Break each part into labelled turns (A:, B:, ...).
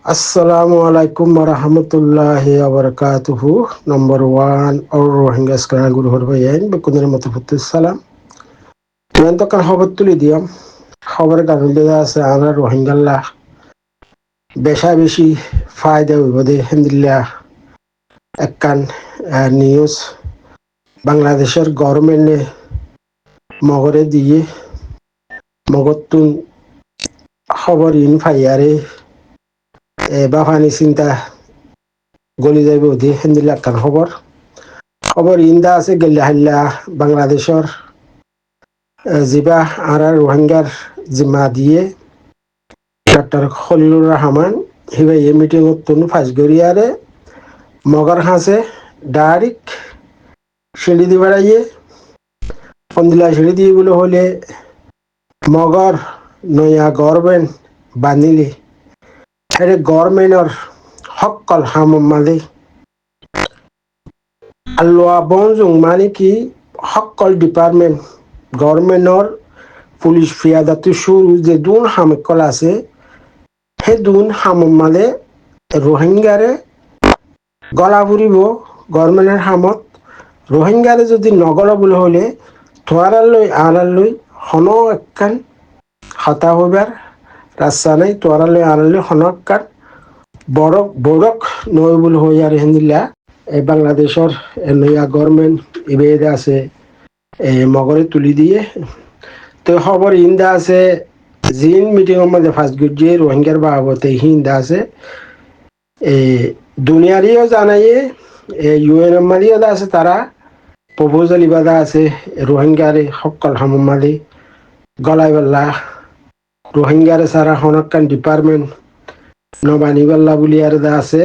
A: Assalamu alaikum warahmatullahi wabarakatuhu. Number one, or Rohingya Skara Guru Horbayan, Bekunir Matafutu Salam. Tuantokan Hobatuli Diam, Hover Garulida Sana Rohingya Besha Bishi, Fida Vode Hendilla Akan News Bangladesher government Mogore Diye Mogotun Hover in Fire Bafani Sinta গলি যাইব দি হেন্দিলা কান খবর ইন্দা আছে গেলে হাল্লা বাংলাদেশর জিবা আর রোহিঙ্গার জিম্মা দিয়ে ডক্টর খলিলুর রহমান হিবাই এই মিটিং তুন ফাঁসগরিয়ারে মগর হাসে ডাইরেক্ট সিঁড়ি দি বেড়াইয়ে কন্দিলা সিঁড়ি দিয়ে বলে হলে মগর নয়া গভর্নমেন্ট বানিলে এটা গভর্নমেন্টর হকল হামামাদে আল্লোয়া বনজুং মানে কি হকল ডিপার্টমেন্ট গভর্নমেন্টর পুলিশ ফিয়াদাতু শুরু যে দুন হামকল আছে হে দুন হামামাদে রোহিঙ্গারে গলা ফুরিব গভর্নমেন্টের হামত রোহিঙ্গারে যদি নগলা বলে হলে তোয়ারালই আড়ালই হন একখান হতা হইবার রাস্তা নাই তোয়ারালই আড়ালই হন একখান বড়ক নয় বলে হই আর হিন্দিলা এই বাংলাদেশের নয়া গভর্নমেন্ট ইবেদা আছে মগরে তুলি দিয়ে তো খবর ইন্দা আছে জিন মিটিংয়ের মধ্যে ফার্স্ট গুজিয়ে রোহিঙ্গার বাবতে হিন্দা আছে দুনিয়ারিও জানাইয়ে ইউএন মারিও আছে তারা প্রপোজাল ইবাদা আছে রোহিঙ্গারে সকল হামমালি গলাই বেলা রোহিঙ্গারে সারা হনকান ডিপার্টমেন্ট নবানিবাল্লা বুলি আর আছে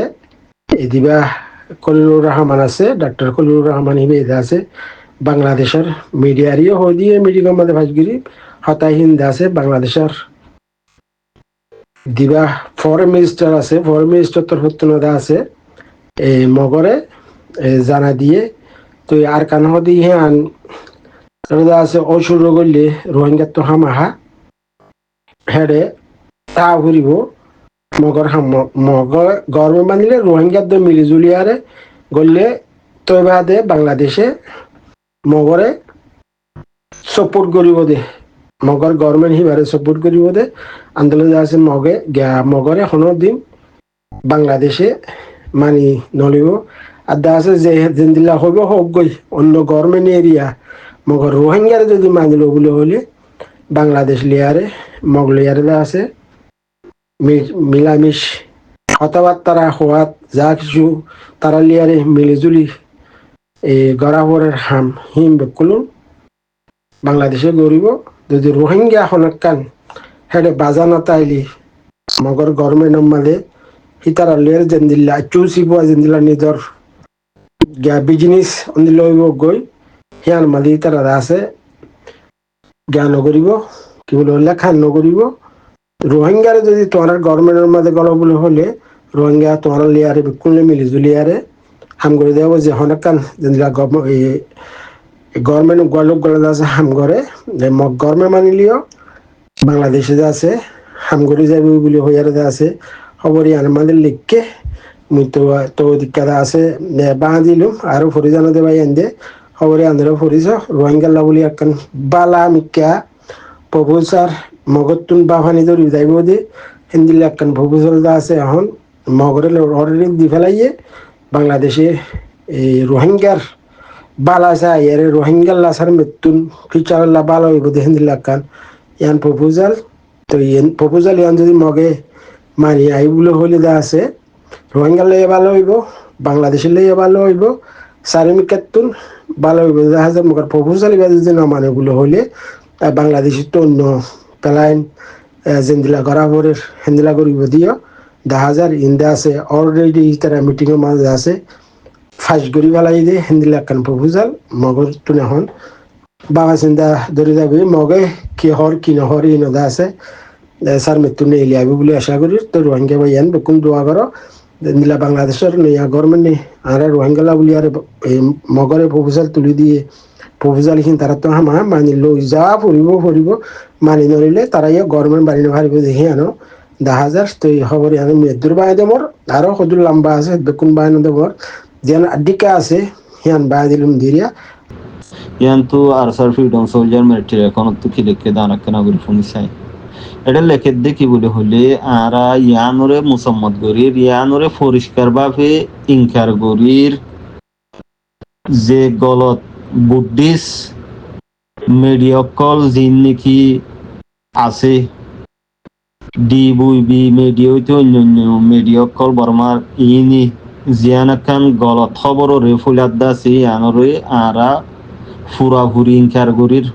A: এদিবা খলিলুর রহমান আছে ডক্টর খলিলুর রহমান হিবেদা আছে বাংলাদেশের মিডিয়ারিও হয়ে দিয়ে মিটিংয়ের মধ্যে ভাজগিরি হতাই হিন্দা আছে বাংলাদেশের দিবা ফরেন মিনিস্টার আছে ফরেন মিনিস্টার তরফতনদা আছে এই মগরে জানা দিয়ে তো আর কান দিয়ে আন আছে অসুর করলে রোহিঙ্গা তো হামাহা হেডে তা ঘুরিব মগর মগর গভর্নমেন্ট বানিলে রোহিঙ্গার দ মিলিজুলি আরে গলে তো বাদে বাংলাদেশে মগরে সাপোর্ট করিব দে মগর গভর্নমেন্ট হিবারে সাপোর্ট করিব দে আন্দোলন আছে মগরে হনো দিন বাংলাদেশে মানি নলিব আর দা আছে যে দিলা হইব হোক গই অন্য গভর্নমেন্ট এরিয়া মগর রোহিঙ্গারে যদি মানিল বলে হলে বাংলাদেশ লিয়ারে মগলিয়ারে আছে মিলামিশ কথাবার্তা হওয়াত যা কিছু তারা লিয়ারে মিলিজুলি গড়াবরের হিম বেকুলুন বাংলাদেশে গরিব যদি রোহিঙ্গা হনকান হেডে বাজানো তাইলি মগর গভর্নমেন্ট মাঝে হিতারা লিয়ার জেন্দিল্লা চুসি বুয়া জেন্দিল্লা নিজর বিজনেস অন্দিল গই হিয়ার মাঝে হিতারা আছে জ্ঞান নগরিব কি বলে লেখা নগরিব রোহিঙ্গারে যদি তোমার গভর্নমেন্টের মাঝে গল বলে হলে রোহিঙ্গা তোমার লিয়ারে বিকুলে মিলিজুলিয়ারে হাম করে দেব যে হনকান গভর্নমেন্ট গলক গলে আছে হাম করে গভর্নমেন্ট মানিলিও বাংলাদেশে যে আছে হাম করে যাবে বলে হইয়ারে আছে খবর আমাদের লিখকে মুই তো দিক্কাদা আছে বাঁ দিলুম আরো ফরি জানো দেবাই এনে খবরে আন্ধ্র ফরিস রোহিঙ্গা বলি একখান বালা মিকা প্রফেসর মগতুন বাহানি ধরি যাইব দে হিন্দিল একখান প্রফেসর আছে এখন মগরে অলরেডি দি ফেলাইয়ে বাংলাদেশে এই রোহিঙ্গার বালা চাই এর রোহিঙ্গার লাসার মৃত্যুন ফিচারল্লা বালা হইব দে হিন্দিল একখান ইয়ান প্রপোজাল তো প্রপোজাল ইয়ান যদি মগে মানি আই বলে হলে দা আছে রোহিঙ্গা লইয়া ভালো হইব বাংলাদেশের লইয়া ভালো হইব সারিমিকাতুন ভালো হইব দেখা যায় মগর প্রপোজাল এবার যদি না মানে বলে হলে বাংলাদেশের তো অন্য পেলাইন জেন্দিলা গড়াবরের হেন্দিলা করিব দিও দেখা যায় ইন্দা আছে অলরেডি তারা মিটিংয়ের মাঝে আছে ফাঁস গড়ি ফেলাই দিয়ে হেন্দিলা একখান প্রপোজাল মগর তুন এখন বাবা চিন্তা ধরে যাবে মগে কি হর কি নহর ই নদা আছে স্যার মৃত্যু নিয়ে আইব বলে আশা করি তো রোহিঙ্গা ভাইয়ান বেকুন দোয়া করো দিলা বাংলাদেশের নয়া গভর্নমেন্ট আর রোহিঙ্গালা বলি আর মগরে প্রপোজাল তুলি দিয়ে প্রপোজাল খিনি তারা তো হামা মানি লই যা ফুরিব মানি নরিলে তারা গভর্নমেন্ট বাড়ি ভারিব দেখি আনো দেখা যায় তো খবর আমি মেদুর বাই দেবর আরো সদুর লম্বা আছে বেকুন বাই দেবর যেন ডিকা আছে হিয়ান বাই দিলুম দিরিয়া
B: ইয়ান তো আরসার ফ্রিডম সোলজার মিলিটারি এখন তো কি লিখে দান কেনা করে শুনিছাই এটা লেখে দেখি বলে হলে আরা ইয়ানরে মুসম্মত গরির ইয়ানরে পরিষ্কার ভাবে ইনকার গরির যে গলত বুদ্ধিস মেডিয়কল জিন নাকি আছে ডিবুইবি মেডিয়ইতে অন্যান্য মেডিয়কল বর্মার ইনি জিয়ানাকান গলত খবর রে ফুলাদ্দা সি আনরে আরা ফুরাফুরি ইনকার গরির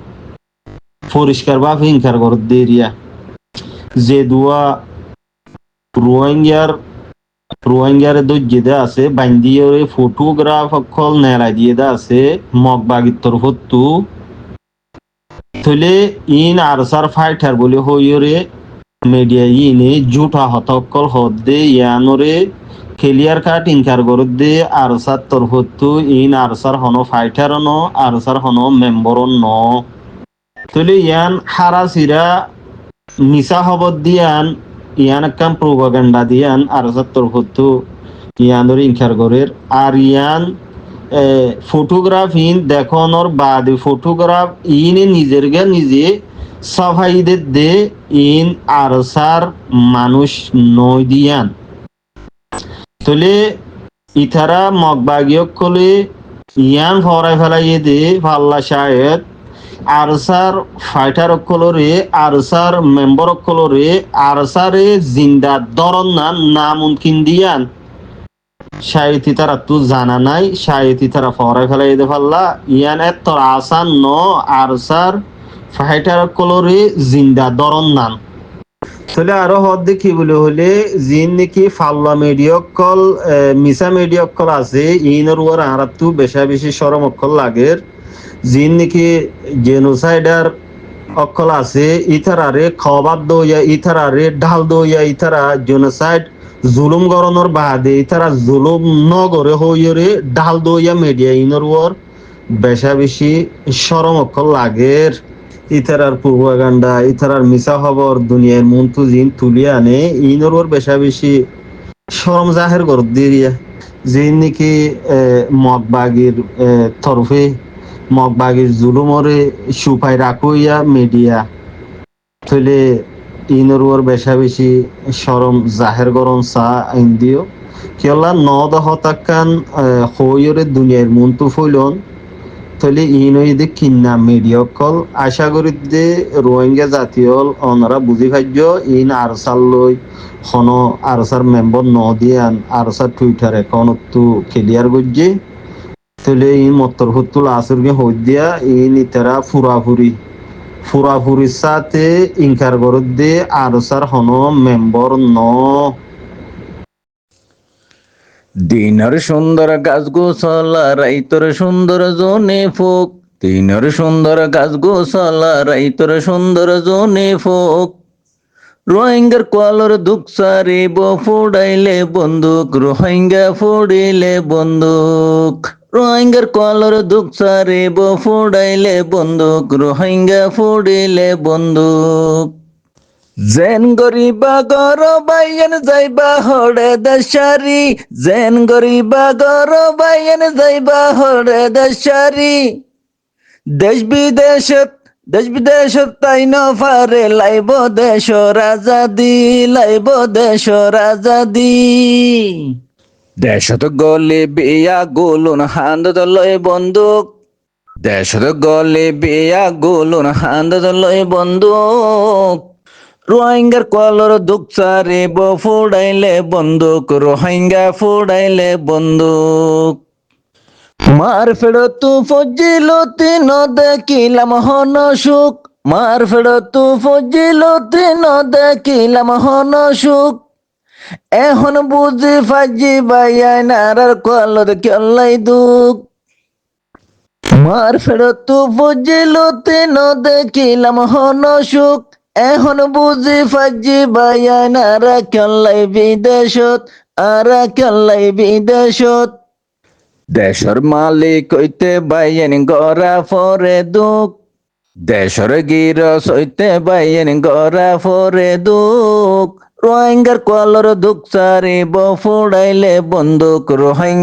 B: পরিষ্কার ভাবে ইনকার গর দেরিয়া যে দুয়া রোহিঙ্গার দজ্জেদা আছে বান্দিয়রে ফটোগ্রাফ অকল নেড়া দিয়ে আছে মগবাগিত্তর হত্তু থলে ইন আরসার ফাইটার বলে হইরে মিডিয়া ইনে জুটা হতকল হদ্দে ইয়ানরে ক্লিয়ার কাট ইনকার গরদে আরসার তরফত্তু ইন আরসার হনো ফাইটার ন আরসার হনো মেম্বর ন থলে ইয়ান হারা সিরা মিসা খবর দিয়ান ইয়ান একখান প্রোপাগান্ডা দিয়ান আরসার তরফত্তু ইয়ানরে ইনকার গরের আর ইয়ান ফটোগ্রাফ ইন দেখানোর বাদ ফটোগ্রাফ ইনে নিজের গে নিজে সাফাইদের দে ইন আরসার মানুষ নই দিয়ান তলে ইথারা মগবাগিয়ক কলে ইয়ান ভরাই ফেলাই দে পাল্লা শায়দ আরসার ফাইটার অকলরে আরসার মেম্বর অকলরে আরসারে জিন্দা দরন না মুমকিন দিয়ান শায়তি তারা তু জানা নাই শায়তি তারা ফরাই ফেলাই দে পাল্লা ইয়ান এত আসান ন আরসার ফাইটার অকলরে জিন্দা দরন নান তাহলে আরো হদ দেখি বলে হলে জিন নাকি ফাল্লা মেডিয়কল মিসা মেডিয়কল আছে ইনর ওর আরাতু বেশা বেশি সরম অকল লাগের জিন নাকি জেনোসাইডার অকল আছে ইথারারে খবাদ দইয়া ইথারারে ঢাল দইয়া ইথারা জেনোসাইড জুলুম গরনের বাদে ইথারা জুলুম নগরে হইরে ঢাল দইয়া মিডিয়া ইনর ওর বেশা বেশি সরম অকল লাগের ইতারার প্রোপাগান্ডা ইতারার মিছা খবর দুনিয়ার মন্তু জিন তুলিয়ে আনে ইনর ওর বেশা বেশি শরম জাহের কর দিরিয়া জিন নাকি মগবাগির তরফে মগবাগির জুলুমরে সুপাই রাখইয়া মিডিয়া তলে ইনর ওর বেশা বেশি শরম জাহের গরম চা আইন দিও কেলা নদহ তাকান হইরে দুনিয়ার মন্তু ফইলন তাহলে ইনইদে কিন্না মিডিয়কল আশা করি যে রোহিঙ্গা জাতীয় অনরা বুঝি খাদ্য ইন আরসার লই হন আরসার মেম্বর ন দিয়ান আরসার টুইটার অ্যাকাউন্ট তো ক্লিয়ার করছে তাহলে ইন মত্তর হতুল আসরকে হই দিয়া ইন ইতারা ফুরাফুরির সাথে ইনকার করত দে আরসার হন মেম্বর ন
C: দিনের সুন্দর গাছ গোছলা রাইতর সুন্দর জনে ফোক দিনের সুন্দর গাছ গোছলা রাইতর সুন্দর জনে ফোক রোহিঙ্গার কোয়ালর দুঃখ সারিব ফোড়াইলে বন্দুক রোহিঙ্গা ফোড়িলে বন্দুক রোহিঙ্গার কোয়ালর দুঃখ সারিব ফোড়াইলে বন্দুক রোহিঙ্গা ফোড়িলে বন্দুক জেন গরিবা গর বাইন যাইবা হরে দেশারি জেন গরিবা গর বাইন যাইবা হরে দেশারি দেশ বিদেশত তাই নফারে লাইব দেশ রাজাদি লাইব দেশ রাজাদি দেশত গলে বিয়া গোলুন হান্দত লয় বন্দুক দেশত গলে বিয়া গোলুন হান্দত লয় বন্দুক রোহিঙ্গার কলর দুঃখ সারিব ফোড়াইলে বন্দুক রোহিঙ্গা ফোড়াইলে বন্দুক মার ফেড়ো তু ফজিল তিন দেখিলাম হন সুখ মার ফেড়ো তু ফজিল তিন দেখিলাম হন সুখ এখন বুঝি ফাজি বাইয়াই নারার কলর কেলাই দুঃখ মার ফেড়ো তু ফজিল তিন দেখিলাম হন সুখ এখন বুঝি ফাজি বাইয়ান আরা কেলাই বিদেশত আরা কেলাই বিদেশত দেশর মালিক হইতে বাইয়েন গড়া ফরে দুঃখ দেশর গিরস হইতে বাইয়েন গড়া ফরে দুঃখ রোহিঙ্গার কলর দুঃখ সারিব ফুড়াইলে বন্দুক রোহিঙ্গা